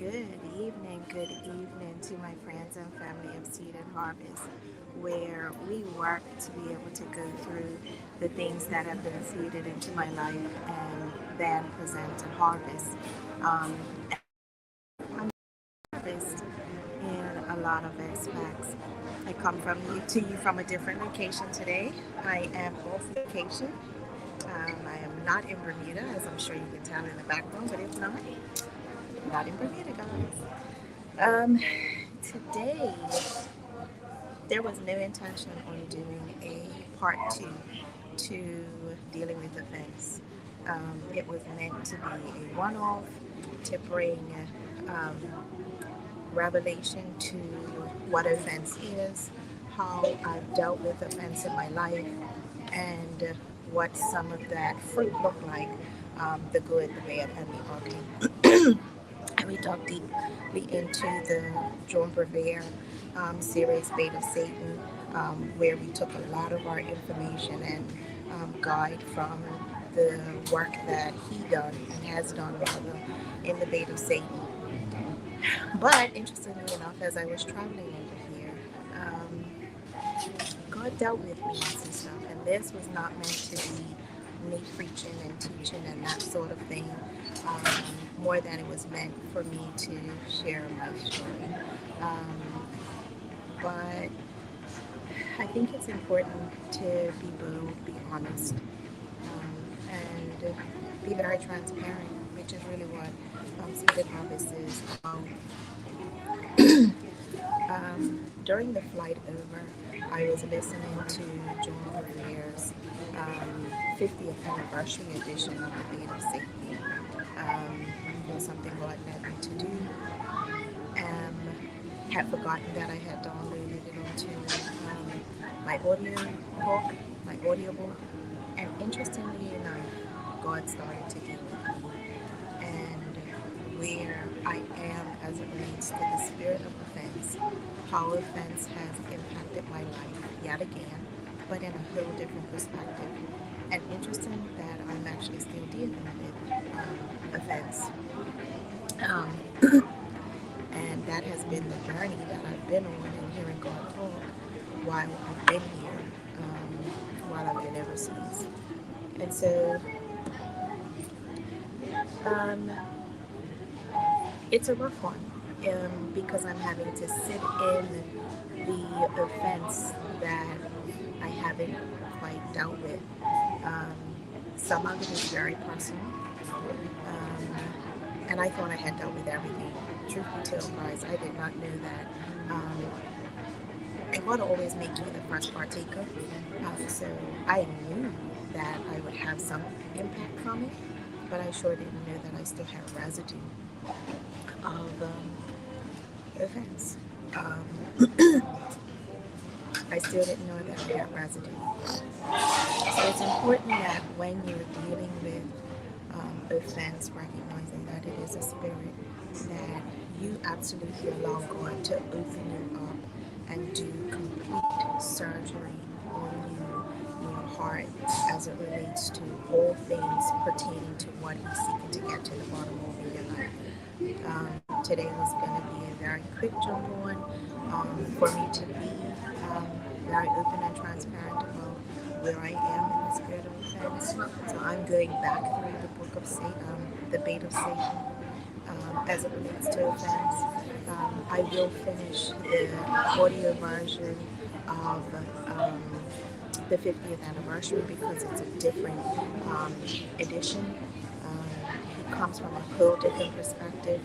Good evening to my friends and family of Seed and Harvest, where we work to be able to go through the things that have been seeded into my life and then present and harvest. I'm harvest in a lot of aspects. I come to you from a different location today. I am off vacation. I am not in Bermuda, as I'm sure you can tell in the background, but if not in Bermuda, guys. Today, there was no intention on doing a part two to dealing with offense. It was meant to be a one off to bring um, revelation to what offense is, how I've dealt with offense in my life, and what some of that fruit looked like, the good, the bad, and the ugly. And we dug deeply into the John Bevere series, Bait of Satan, where we took a lot of our information and guide from the work that he done and has done rather in the Bait of Satan. But interestingly enough, as I was traveling over here, God dealt with me and some stuff, and this was not meant to be me preaching and teaching and that sort of thing, um, more than it was meant for me to share my story. Um, but I think it's important to be bold, be honest, and be very transparent, which is really what Seated Harvest is about. During the flight over, I was listening to John Revere's 50th anniversary edition of the Bait of Satan. It was something God led me to do. Had forgotten that I had downloaded it onto my audiobook, and interestingly enough, God started to deal with me and where I am as it relates to the spirit of offense, how offense has impacted my life yet again, but in a whole different perspective. And interesting that I'm actually still dealing with offense. Um, and that has been the journey that I've been on and hearing God talk while I've been here, while I've been overseas. And so um, it's a rough one because I'm having to sit in the offense that I haven't quite dealt with. Um, some of it is very personal, and I thought I had dealt with everything. Truth be told, guys, I did not know that. And God always make you the first partaker, so I knew that I would have some impact from it, but I sure didn't know that I still had residue of offense. I still didn't know that I had residue. So it's important that when you're dealing with offense, recognizing that it is a spirit, that you absolutely allow God to open you up and do complete surgery on you, your heart, as it relates to all things pertaining to what He's seeking to get to the bottom of in your life. Today was going to be a very quick jump on for me to be very open and transparent about where I am in the spirit of offense. So I'm going back through the book of Satan, the Bait of Satan, as it relates to offense. I will finish the audio version of the 50th anniversary because it's a different edition. It comes from a whole different perspective,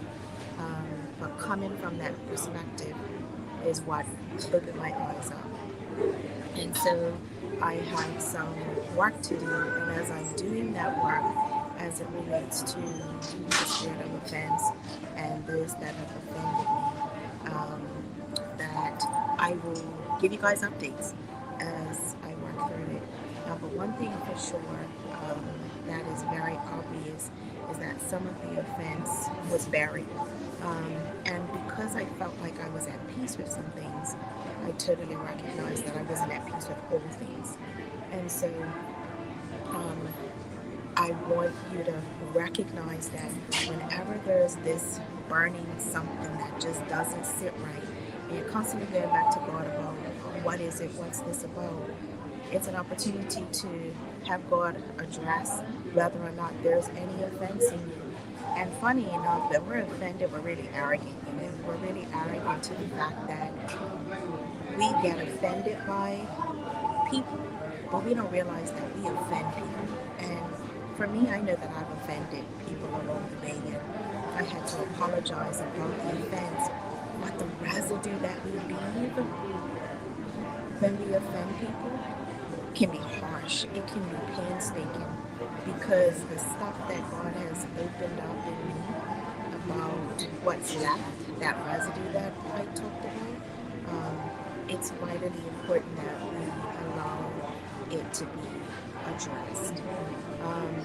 but coming from that perspective is what opened my eyes up. And so I have some work to do, and as I'm doing that work, as it relates to the spirit of offense and those that have offended me, that I will give you guys updates as I work through it. But one thing for sure that is very obvious is that some of the offense was buried. And because I felt like I was at peace with some things, I totally recognized that I wasn't at peace with all things. And so I want you to recognize that whenever there's this burning something that just doesn't sit right, and you're constantly going back to God about what is it, what's this about, it's an opportunity to have God address whether or not there's any offense in you. And funny enough, that we're offended, we're really arrogant. We're really arrogant to the fact that we get offended by people, but we don't realize that we offend people. And for me, I know that I've offended people along the way, and I had to apologize about the offense. But the residue that we leave when we offend people can be harsh. It can be painstaking because the stuff that God has opened up in me about what's left, that residue that I talked about, it's vitally important that we allow it to be addressed. Um,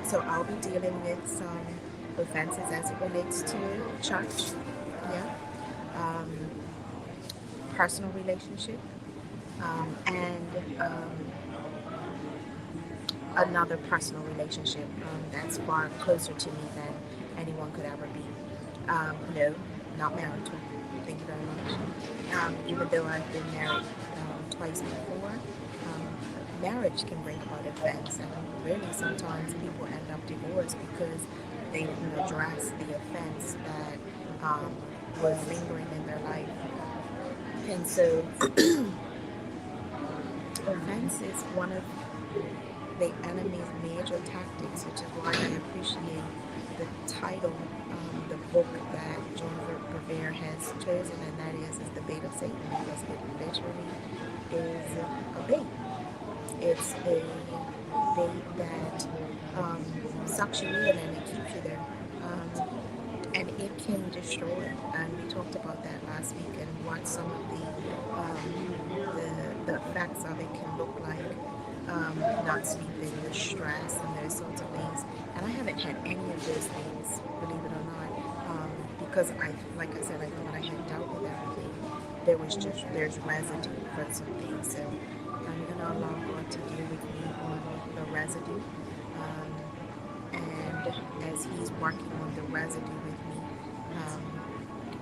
so I'll be dealing with some offenses as it relates to church, yeah, um, personal relationship, and another personal relationship that's far closer to me than anyone could ever be. No, not marital. Thank you very much. Even though I've been married twice before, marriage can bring about offense, and really sometimes people end up divorced because they didn't address the offense that was lingering in their life. And so, offense is one of the enemy's major tactics, which is why I appreciate the title, the book that John Bevere has chosen, and that is The Bait of Satan, because it literally is a bait. It's a bait that sucks you in and it keeps you there. And it can destroy. And we talked about that last week and what some of the effects of it can look like. Not sleeping, the stress, and those sorts of things. And I haven't had any of those things, believe it or not, because like I said, I thought I had dealt with everything. There's residue for some things. So I'm gonna allow God to deal with me on the residue. And as He's working on the residue with me,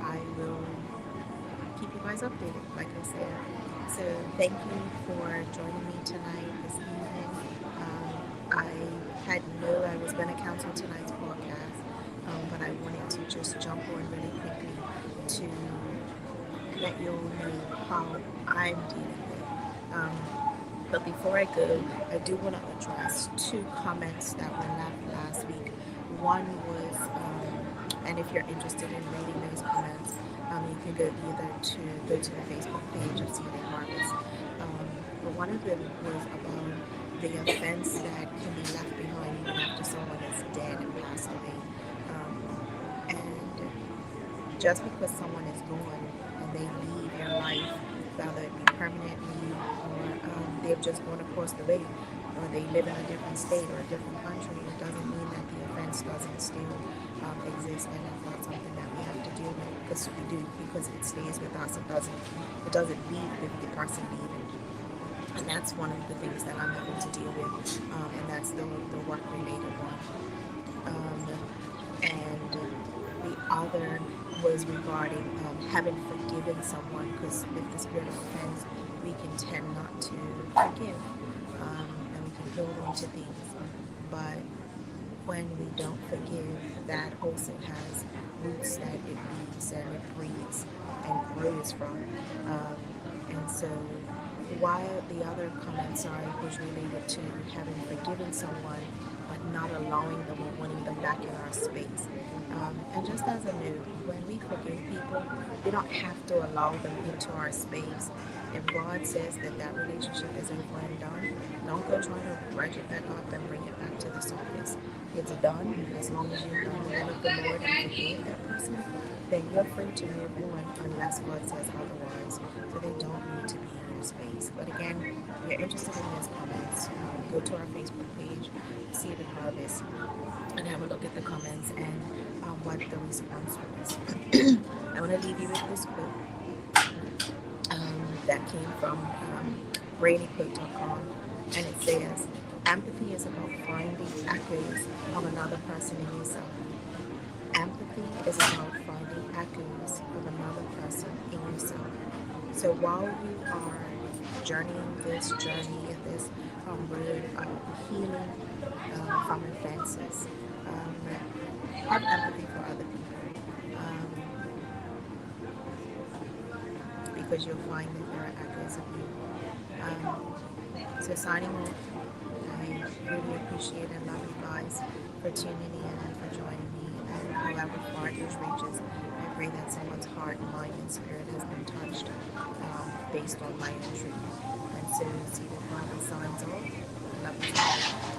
I will keep you guys updated, like I said. So thank you for joining me tonight, this evening. I had known I was going to cancel tonight's podcast, but I wanted to just jump on really quickly to let you all know how I'm dealing with. But before I go, I do want to address two comments that were left last week. One was, and if you're interested in reading those comments, you can go go to the Facebook page of Seed and Harvest. But one of them was about the offense that can be left behind even after someone is dead and passed away. And just because someone is gone and they leave your life, whether it be permanently or they've just gone across the way, or they live in a different state or a different country, it doesn't mean that the offense doesn't still exist, and it's not something that we have to deal with, because we do, because it stays with us. It doesn't leave with the person leaving. And that's one of the things that I'm having to deal with, and that's the work-related one. And the other was regarding having forgiven someone, because with the spirit of offense, we can tend not to forgive, and we can hold on to things. But when we don't forgive, that also has roots that it leaves and it breeds and grows from. And so while the other comments was related to having forgiven someone, but not allowing them or wanting them back in our space. And just as a note, when we forgive people, we don't have to allow them into our space. If God says that relationship is over and done, don't go trying to dredge it back up and bring it back to the surface. It's done. As long as you've done the will of the Lord and forgive that person, then you're free to move on unless God says otherwise. So they don't need to be in your space. But again, if you're interested in those comments, go to our Facebook page, Seed and Harvest, and have a look at the comments and what the response was. I want to leave you with this quote that came from BradyQuote.com, and it says, Empathy is about finding echoes of another person in yourself. Empathy is about finding echoes of another person in yourself. So while you are journeying this journey, this road of healing from offenses, um, have empathy for other people, because you'll find that there are echoes of you. So signing off, I really appreciate and love you guys for tuning in and for joining me. And however far this reaches, I pray that someone's heart, mind, and spirit has been touched based on my own truth. And so, see the Father signs off. Love you.